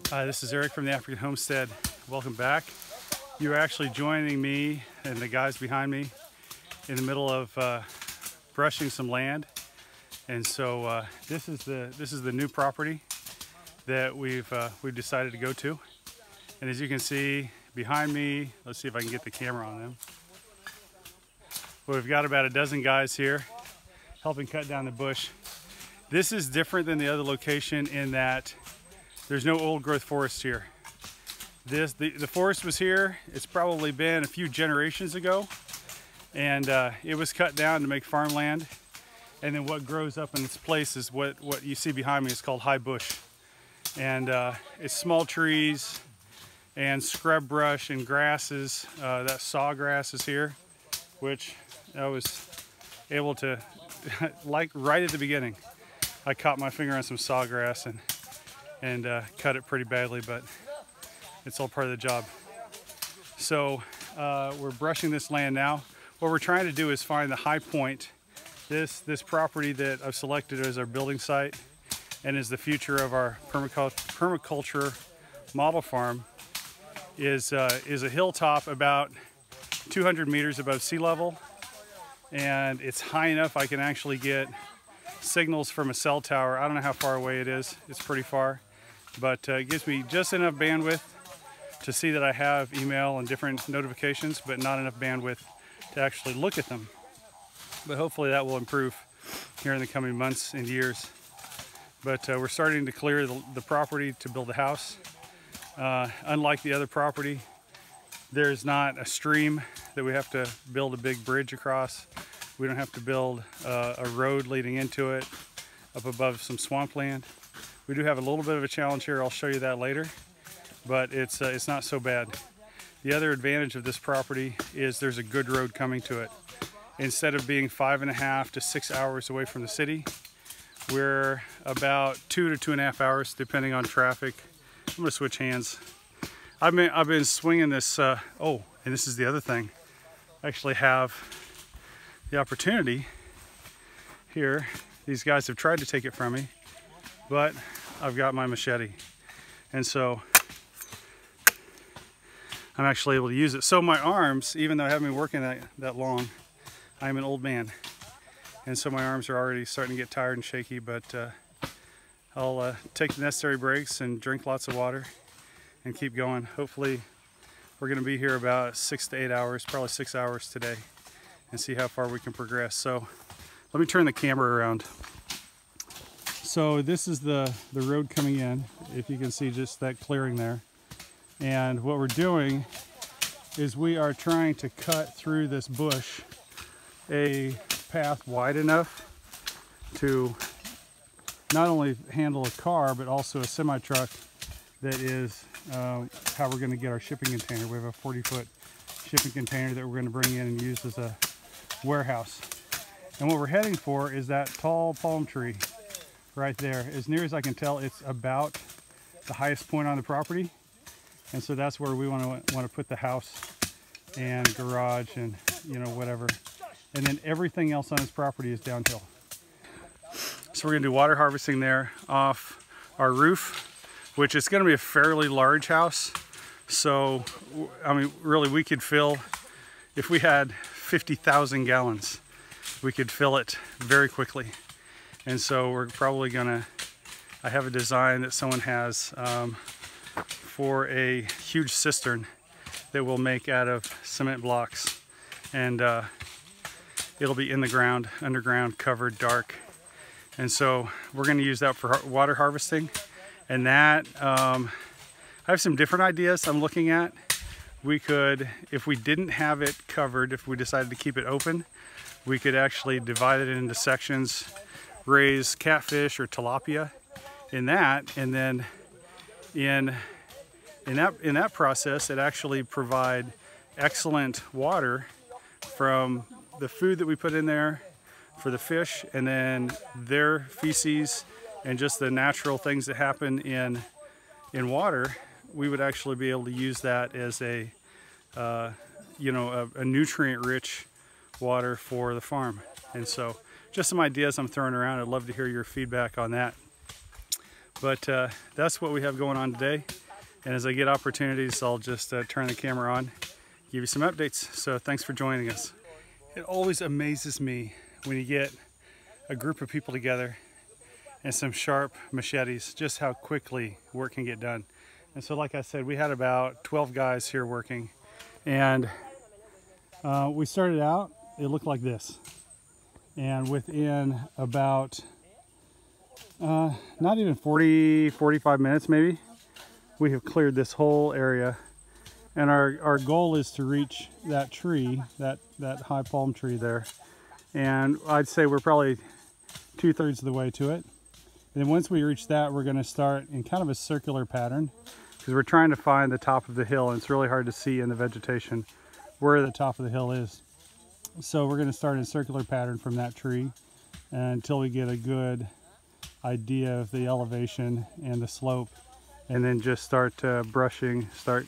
Hi, this is Eric from the African Homestead. Welcome back. You're actually joining me and the guys behind me in the middle of brushing some land. And so this is the new property that we've decided to go to. And as you can see behind me, let's see if I can get the camera on them. Well, we've got about a dozen guys here helping cut down the bush. This is different than the other location in that there's no old growth forest here. The forest was here. It's probably been a few generations ago, and it was cut down to make farmland. And then what grows up in its place is what you see behind me is called high bush. And it's small trees and scrub brush and grasses. That sawgrass is here, which I was able to, like right at the beginning, I caught my finger on some sawgrass and cut it pretty badly, but it's all part of the job. So we're brushing this land now. What we're trying to do is find the high point. This property that I've selected as our building site and is the future of our permaculture model farm is a hilltop about 200 meters above sea level, and it's high enough I can actually get signals from a cell tower. I don't know how far away it is. It's pretty far, but it gives me just enough bandwidth to see that I have email and different notifications, but not enough bandwidth to actually look at them. But hopefully that will improve here in the coming months and years. But we're starting to clear the property to build a house. Unlike the other property, there's not a stream that we have to build a big bridge across. We don't have to build a road leading into it up above some swampland. We do have a little bit of a challenge here. I'll show you that later, but it's not so bad. The other advantage of this property is there's a good road coming to it. Instead of being 5.5 to 6 hours away from the city, we're about 2 to 2.5 hours, depending on traffic. I'm gonna switch hands. I've been swinging this. Oh, and this is the other thing. I actually have the opportunity here. These guys have tried to take it from me, but I've got my machete, and so I'm actually able to use it. So my arms, even though I haven't been working that long, I'm an old man, and so my arms are already starting to get tired and shaky, but I'll take the necessary breaks and drink lots of water and keep going. Hopefully we're going to be here about 6 to 8 hours, probably 6 hours today, and see how far we can progress. So let me turn the camera around. So this is the road coming in, if you can see just that clearing there. And what we're doing is we are trying to cut through this bush a path wide enough to not only handle a car, but also a semi-truck that is how we're going to get our shipping container. We have a 40-foot shipping container that we're going to bring in and use as a warehouse. And what we're heading for is that tall palm tree right there. As near as I can tell, it's about the highest point on the property. And so that's where we want to put the house and garage and, you know, whatever. And then everything else on this property is downhill. So we're going to do water harvesting there off our roof, which is going to be a fairly large house. So, I mean, really we could fill, if we had 50,000 gallons, we could fill it very quickly. And so we're probably gonna, I have a design that someone has for a huge cistern that we'll make out of cement blocks. And it'll be in the ground, underground, covered, dark. And so we're gonna use that for water harvesting. And that, I have some different ideas I'm looking at. We could, if we didn't have it covered, if we decided to keep it open, we could actually divide it into sections, raise catfish or tilapia in that, and then in that process, it actually provide excellent water from the food that we put in there for the fish, and then their feces and just the natural things that happen in water. We would actually be able to use that as a you know, a nutrient-rich water for the farm. And so just some ideas I'm throwing around. I'd love to hear your feedback on that. But that's what we have going on today. And as I get opportunities, I'll just turn the camera on, give you some updates. So thanks for joining us. It always amazes me when you get a group of people together and some sharp machetes, just how quickly work can get done. And so like I said, we had about 12 guys here working, and we started out, it looked like this. And within about not even 45 minutes maybe, we have cleared this whole area. And our goal is to reach that tree, that high palm tree there. And I'd say we're probably 2/3 of the way to it. And then once we reach that, we're going to start in kind of a circular pattern, because we're trying to find the top of the hill, and it's really hard to see in the vegetation where the top of the hill is. So we're going to start in a circular pattern from that tree until we get a good idea of the elevation and the slope, and then just start brushing, start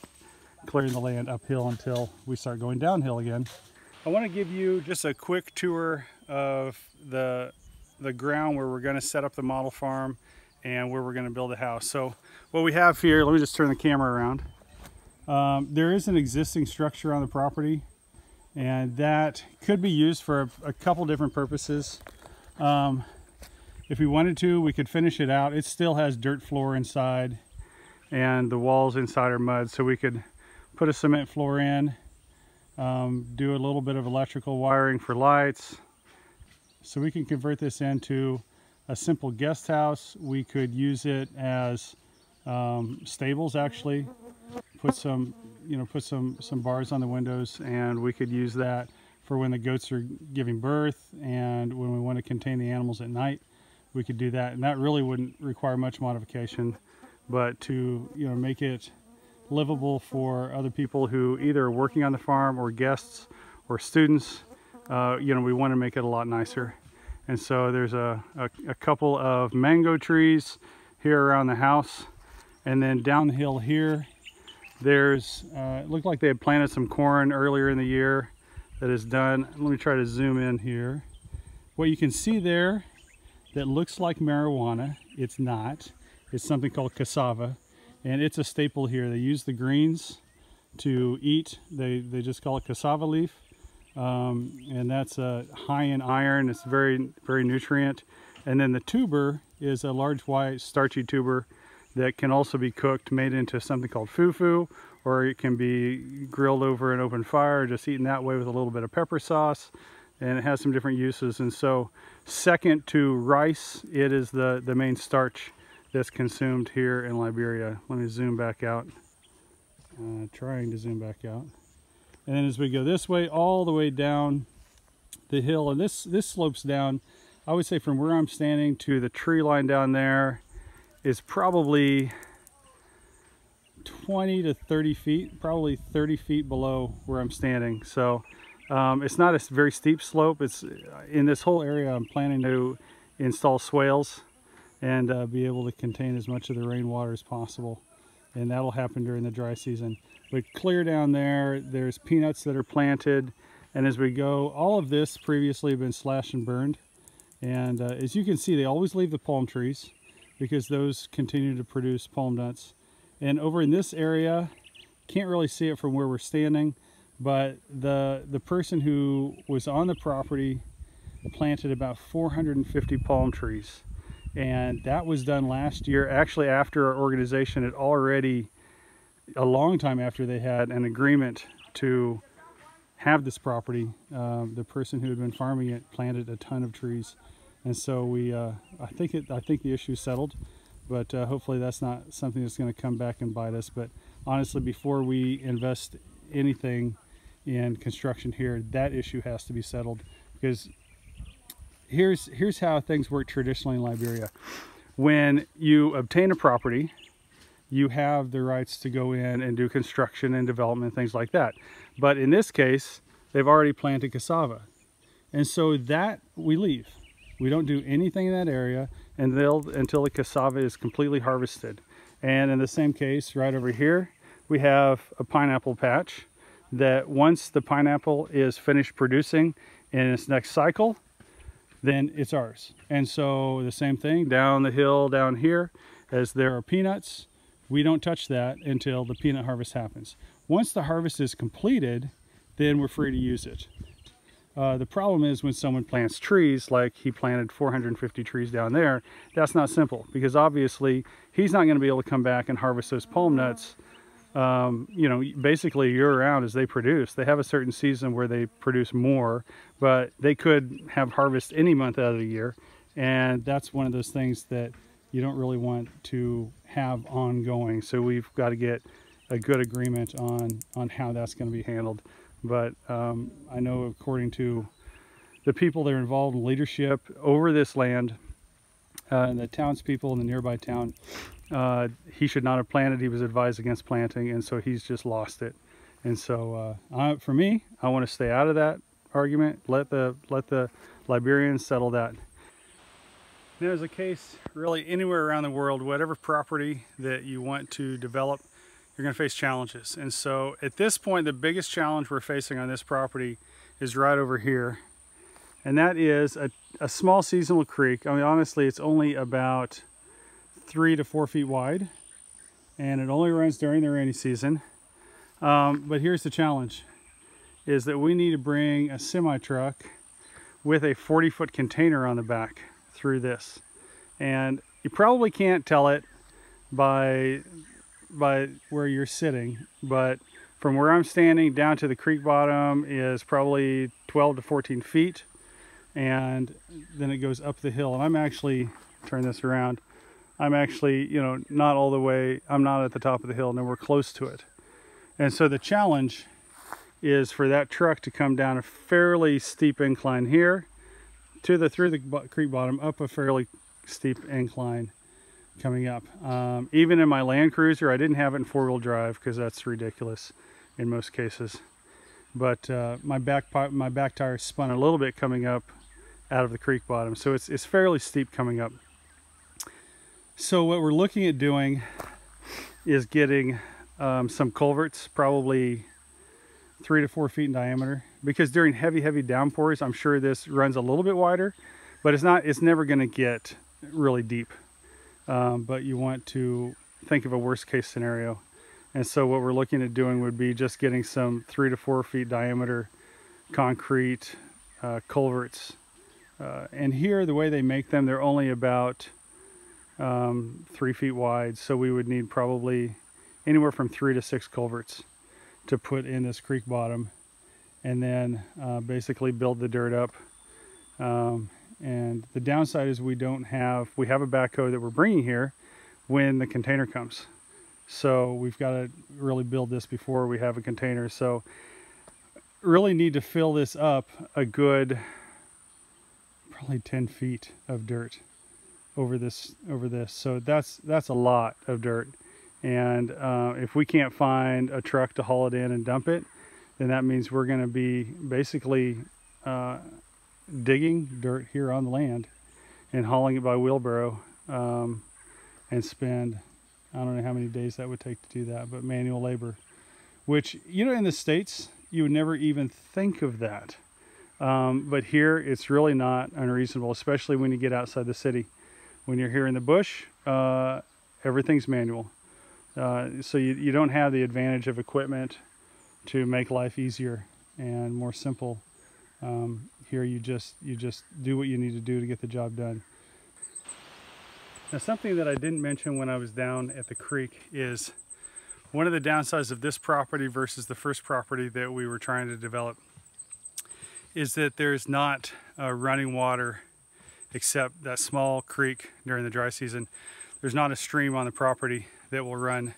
clearing the land uphill until we start going downhill again. I want to give you just a quick tour of the ground where we're going to set up the model farm and where we're going to build a house. So what we have here, let me just turn the camera around. There is an existing structure on the property, and that could be used for a couple different purposes. If we wanted to, we could finish it out. It still has dirt floor inside, and the walls inside are mud, so we could put a cement floor in, do a little bit of electrical wiring for lights. So we can convert this into a simple guest house. We could use it as stables, actually. Put some bars on the windows, and we could use that for when the goats are giving birth, and when we want to contain the animals at night, we could do that. And that really wouldn't require much modification, but to make it livable for other people who either are working on the farm or guests or students. We want to make it a lot nicer. And so there's a couple of mango trees here around the house, and then down the hill here there's it looked like they had planted some corn earlier in the year that is done. Let me try to zoom in here. What you can see there that looks like marijuana, it's not. It's something called cassava, and it's a staple here. They use the greens to eat. They just call it cassava leaf. And that's high in iron. It's very, very nutrient. And then the tuber is a large white starchy tuber that can also be cooked, made into something called fufu, or it can be grilled over an open fire, just eaten that way with a little bit of pepper sauce. And it has some different uses. And so second to rice, it is the main starch that's consumed here in Liberia. Let me zoom back out. Trying to zoom back out. And then as we go this way, all the way down the hill, and this slopes down, I would say from where I'm standing to the tree line down there is probably 20 to 30 feet, probably 30 feet below where I'm standing. So it's not a very steep slope. It's in this whole area, I'm planning to install swales and be able to contain as much of the rainwater as possible. And that'll happen during the dry season. But clear down there, there's peanuts that are planted, and as we go, all of this previously been slashed and burned. And as you can see, they always leave the palm trees because those continue to produce palm nuts. And over in this area, can't really see it from where we're standing, but the person who was on the property planted about 450 palm trees. And that was done last year, actually after our organization had already, a long time after they had an agreement to have this property. The person who had been farming it planted a ton of trees. And so we, I think the issue is settled, but hopefully that's not something that's going to come back and bite us. But honestly, before we invest anything in construction here, that issue has to be settled, because here's how things work traditionally in Liberia. When you obtain a property, you have the rights to go in and do construction and development, things like that. But in this case, they've already planted cassava. And so that we leave. We don't do anything in that area until the cassava is completely harvested. And in the same case, right over here, we have a pineapple patch that once the pineapple is finished producing in its next cycle, then it's ours. And so the same thing down the hill down here, as there are peanuts. We don't touch that until the peanut harvest happens. Once the harvest is completed, then we're free to use it. The problem is when someone plants trees, like he planted 450 trees down there, that's not simple, because obviously he's not going to be able to come back and harvest those palm nuts, you know, basically year-round as they produce. They have a certain season where they produce more, but they could have harvest any month out of the year, and that's one of those things that you don't really want to have ongoing. So we've got to get a good agreement on how that's going to be handled. But I know, according to the people that are involved in leadership over this land, and the townspeople in the nearby town, he should not have planted. He was advised against planting, and so he's just lost it. And so for me, I want to stay out of that argument. Let the Liberians settle that. There's a case really anywhere around the world, whatever property that you want to develop, you're going to face challenges. And so at this point, the biggest challenge we're facing on this property is right over here. And that is a small seasonal creek. I mean, honestly, it's only about 3 to 4 feet wide, and it only runs during the rainy season. But here's the challenge, is that we need to bring a semi-truck with a 40-foot container on the back through this. And you probably can't tell it by where you're sitting, but from where I'm standing down to the creek bottom is probably 12 to 14 feet, and then it goes up the hill. And I'm actually, turn this around, I'm actually, you know, not all the way, I'm not at the top of the hill, and we're close to it. And so the challenge is for that truck to come down a fairly steep incline here through the creek bottom, up a fairly steep incline coming up. Even in my Land Cruiser, I didn't have it in 4-wheel drive because that's ridiculous in most cases. But my back tire spun a little bit coming up out of the creek bottom, so it's fairly steep coming up. So what we're looking at doing is getting some culverts, probably 3 to 4 feet in diameter, because during heavy downpours, I'm sure this runs a little bit wider, but it's never going to get really deep. But you want to think of a worst case scenario. And so what we're looking at doing would be just getting some 3 to 4 feet diameter concrete culverts. And here, the way they make them, they're only about 3 feet wide. So we would need probably anywhere from 3 to 6 culverts to put in this creek bottom, and then basically build the dirt up. And the downside is we have a backhoe that we're bringing here when the container comes. So we've got to really build this before we have a container. So really need to fill this up a good, probably 10 feet of dirt over this. So that's a lot of dirt. And if we can't find a truck to haul it in and dump it, then that means we're going to be basically digging dirt here on the land and hauling it by wheelbarrow, and spend, I don't know how many days that would take to do that, but manual labor, which, you know, in the States, you would never even think of that. But here, it's really not unreasonable, especially when you get outside the city. When you're here in the bush, everything's manual. So you don't have the advantage of equipment to make life easier and more simple. Here you just do what you need to do to get the job done. Now, something that I didn't mention when I was down at the creek is one of the downsides of this property versus the first property that we were trying to develop is that there's not running water except that small creek during the dry season. There's not a stream on the property that will run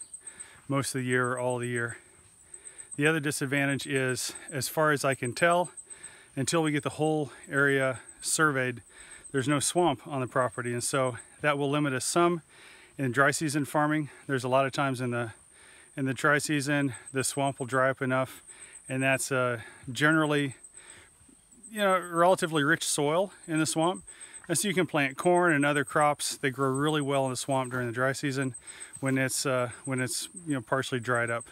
most of the year or all of the year. The other disadvantage is, as far as I can tell, until we get the whole area surveyed, there's no swamp on the property, and so that will limit us some in dry season farming. There's a lot of times in the dry season the swamp will dry up enough, and that's generally, you know, relatively rich soil in the swamp, and so you can plant corn and other crops that grow really well in the swamp during the dry season when it's you know, partially dried up.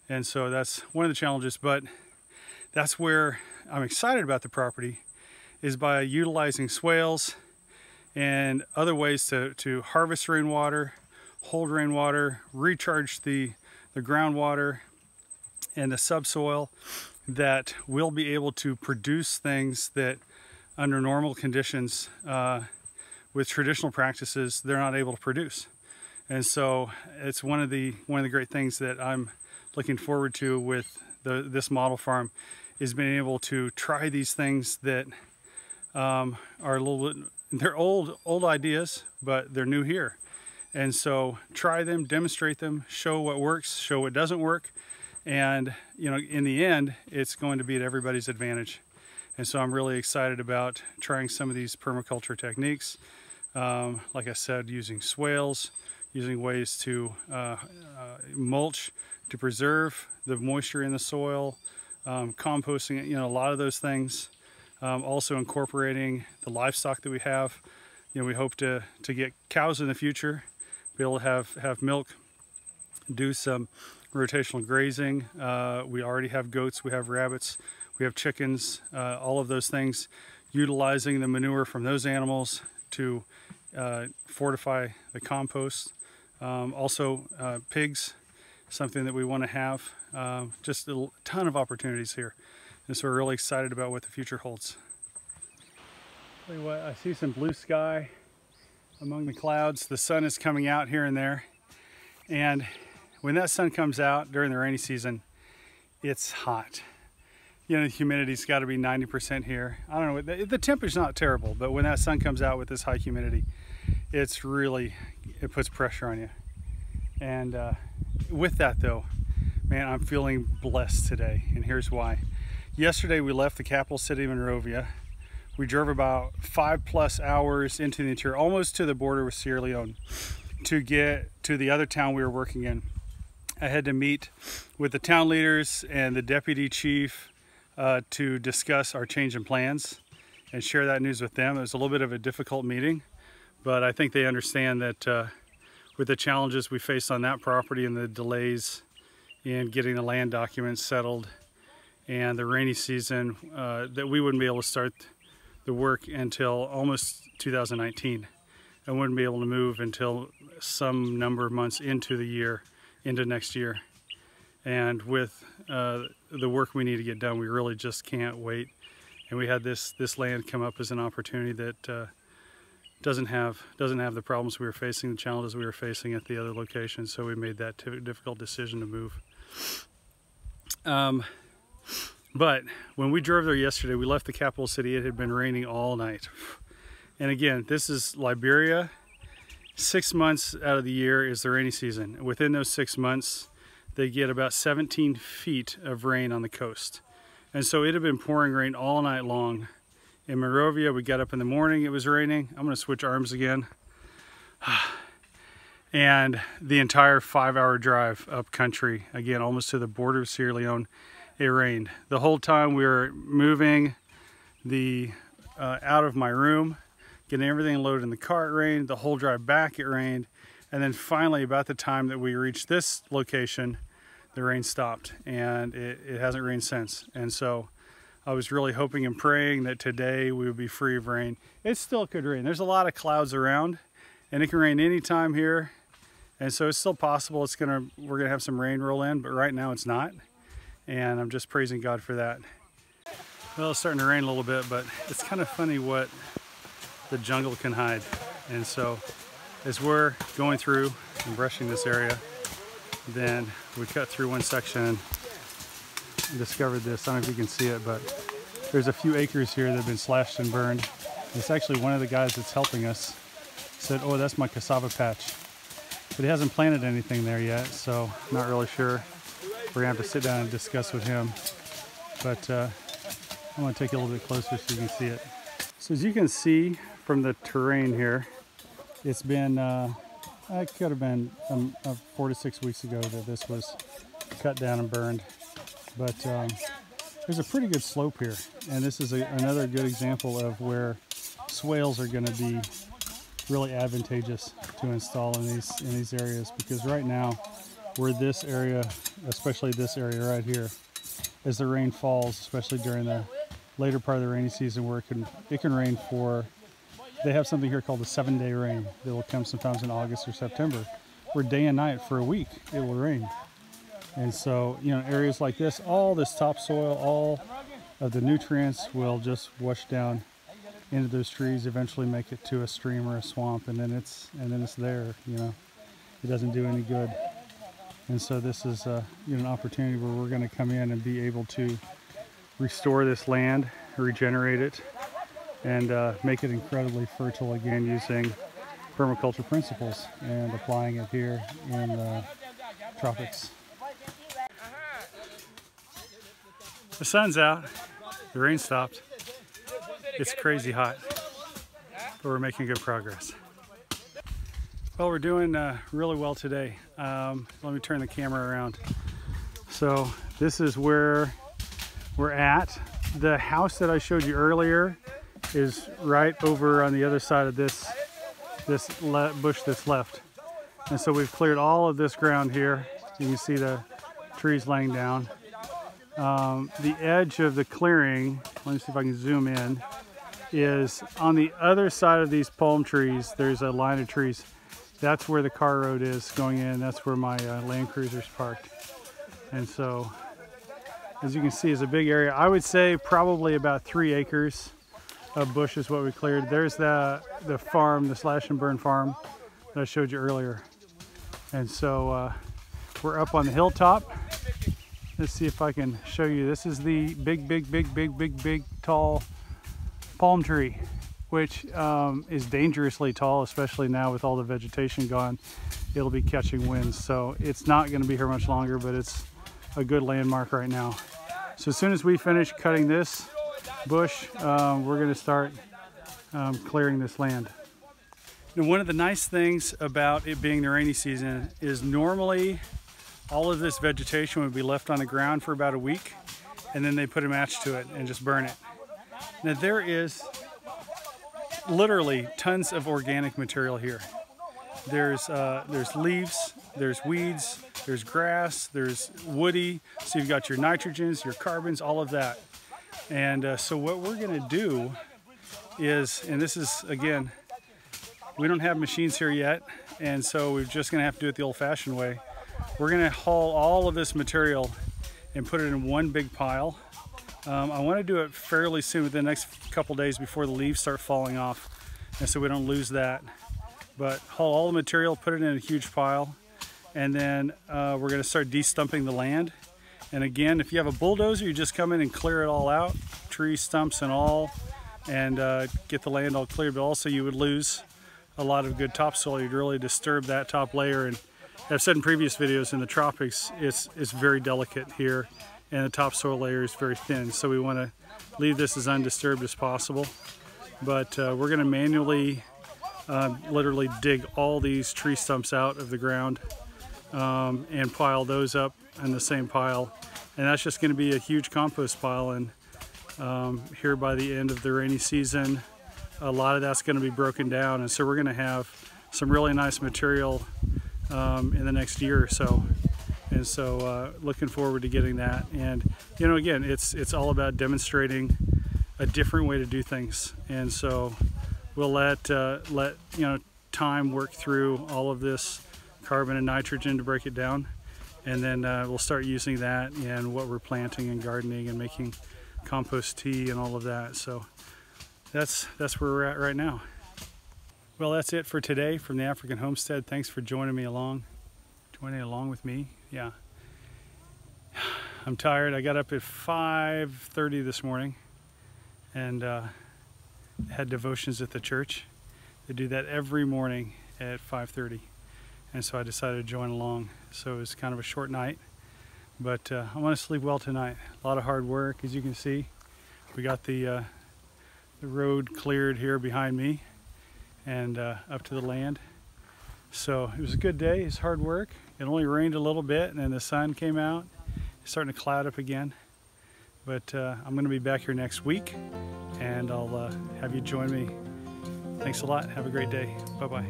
And so that's one of the challenges, but that's where I'm excited about the property, is by utilizing swales and other ways to harvest rainwater, hold rainwater, recharge the groundwater and the subsoil, that we'll be able to produce things that under normal conditions with traditional practices they're not able to produce. And so it's one of the great things that I'm looking forward to with this model farm, is being able to try these things that are a little bit, they're old ideas, but they're new here. And so try them, demonstrate them, show what works, show what doesn't work, and in the end it's going to be at everybody's advantage. And so I'm really excited about trying some of these permaculture techniques, like I said, using swales, using ways to mulch to preserve the moisture in the soil, composting, a lot of those things. Also incorporating the livestock that we have. We hope to get cows in the future, be able to have milk, do some rotational grazing. We already have goats, we have rabbits, we have chickens, all of those things, utilizing the manure from those animals to fortify the compost. Also pigs, something that we want to have. Just a ton of opportunities here. And so we're really excited about what the future holds. Tell you what, I see some blue sky among the clouds. The sun is coming out here and there. And when that sun comes out during the rainy season, it's hot. The humidity's got to be 90% here. I don't know, the temperature's not terrible, but when that sun comes out with this high humidity, it puts pressure on you. And with that though, man, I'm feeling blessed today, and here's why. Yesterday we left the capital city of Monrovia. We drove about 5+ hours into the interior, almost to the border with Sierra Leone, to get to the other town we were working in. I had to meet with the town leaders and the deputy chief to discuss our change in plans and share that news with them. It was a little bit of a difficult meeting, but I think they understand that with the challenges we faced on that property and the delays in getting the land documents settled and the rainy season, that we wouldn't be able to start the work until almost 2019. I wouldn't be able to move until some number of months into the year, into next year. And with the work we need to get done, we really just can't wait. And we had this land come up as an opportunity that doesn't have the problems we were facing, the challenges we were facing at the other location. So we made that difficult decision to move. But when we drove there yesterday, we left the capital city. It had been raining all night. And again, this is Liberia. 6 months out of the year is the rainy season. Within those 6 months, they get about 17 feet of rain on the coast. And so it had been pouring rain all night long. In Monrovia, we got up in the morning, it was raining. I'm gonna switch arms again. And the entire 5-hour drive up country, again, almost to the border of Sierra Leone, it rained. The whole time we were moving out of my room, getting everything loaded in the car, it rained. The whole drive back, it rained. And then finally, about the time that we reached this location, the rain stopped, and it hasn't rained since. And so I was really hoping and praying that today we would be free of rain. It still could rain. There's a lot of clouds around, and it can rain anytime here. And so it's still possible we're gonna have some rain roll in, but right now it's not. And I'm just praising God for that. Well, it's starting to rain a little bit, but it's kind of funny what the jungle can hide. And so as we're going through and brushing this area, then we cut through one section and discovered this. I don't know if you can see it, but there's a few acres here that have been slashed and burned. It's actually one of the guys that's helping us said, "Oh, that's my cassava patch." But he hasn't planted anything there yet, so I'm not really sure. We're gonna have to sit down and discuss with him. But I'm gonna take you a little bit closer so you can see it. So as you can see from the terrain here, it's been, it could have been 4 to 6 weeks ago that this was cut down and burned. But there's a pretty good slope here. And this is another good example of where swales are gonna be really advantageous to install in these areas, because right now where this area, especially this area right here, as the rain falls, especially during the later part of the rainy season, where it can rain for they have something here called the 7-day rain that will come sometimes in August or September, where day and night for a week it will rain. And so, you know, areas like this, all this topsoil, all of the nutrients will just wash down into those trees, eventually make it to a stream or a swamp, and then it's there. You know, it doesn't do any good. And so this is you know, an opportunity where we're going to come in and be able to restore this land, regenerate it, and make it incredibly fertile again using permaculture principles and applying it here in the tropics. The sun's out, the rain stopped. It's crazy hot, but we're making good progress. Well, we're doing really well today. Let me turn the camera around. So this is where we're at. The house that I showed you earlier is right over on the other side of this bush that's left. And so we've cleared all of this ground here. You can see the trees laying down. The edge of the clearing, let me see if I can zoom in, is on the other side of these palm trees. There's a line of trees. That's where the car road is going in. That's where my Land Cruiser's parked. And so, as you can see, it's a big area. I would say probably about 3 acres of bush is what we cleared. There's the farm, the slash and burn farm that I showed you earlier. And so we're up on the hilltop. Let's see if I can show you. This is the big, tall palm tree, which is dangerously tall, especially now with all the vegetation gone. It'll be catching winds, so it's not going to be here much longer, but it's a good landmark right now. So as soon as we finish cutting this bush, we're going to start clearing this land. Now, one of the nice things about it being the rainy season is normally all of this vegetation would be left on the ground for about a week, and then they put a match to it and just burn it. Now there is literally tons of organic material here. There's leaves, there's weeds, there's grass, there's woody, so you've got your nitrogens, your carbons, all of that. And so what we're gonna do is, and this is, again, we don't have machines here yet, and so we're just gonna have to do it the old-fashioned way. We're gonna haul all of this material and put it in one big pile. I wanna do it fairly soon, within the next couple days before the leaves start falling off, and so we don't lose that. But haul all the material, put it in a huge pile, and then we're gonna start de-stumping the land. And again, if you have a bulldozer, you just come in and clear it all out, tree stumps and all, and get the land all cleared. But also you would lose a lot of good topsoil. You'd really disturb that top layer. And I've said in previous videos, in the tropics, it's very delicate here, and the topsoil layer is very thin. So we want to leave this as undisturbed as possible. But we're going to manually, literally dig all these tree stumps out of the ground and pile those up in the same pile. And that's just going to be a huge compost pile. And here by the end of the rainy season, a lot of that's going to be broken down. And so we're going to have some really nice material in the next year or so. And so looking forward to getting that. And you know, again, it's all about demonstrating a different way to do things. And so we'll let you know, time work through all of this carbon and nitrogen to break it down, and then we'll start using that in what we're planting and gardening and making compost tea and all of that. So that's where we're at right now. Well, that's it for today from the African Homestead. Thanks for joining along with me. Yeah, I'm tired. I got up at 5:30 this morning and had devotions at the church. They do that every morning at 5:30, and so I decided to join along. So it was kind of a short night, but I want to sleep well tonight. A lot of hard work, as you can see. We got the road cleared here behind me and up to the land. So it was a good day. It's hard work. It only rained a little bit, and then the sun came out. It's starting to cloud up again. But I'm going to be back here next week, and I'll have you join me. Thanks a lot. Have a great day. Bye-bye.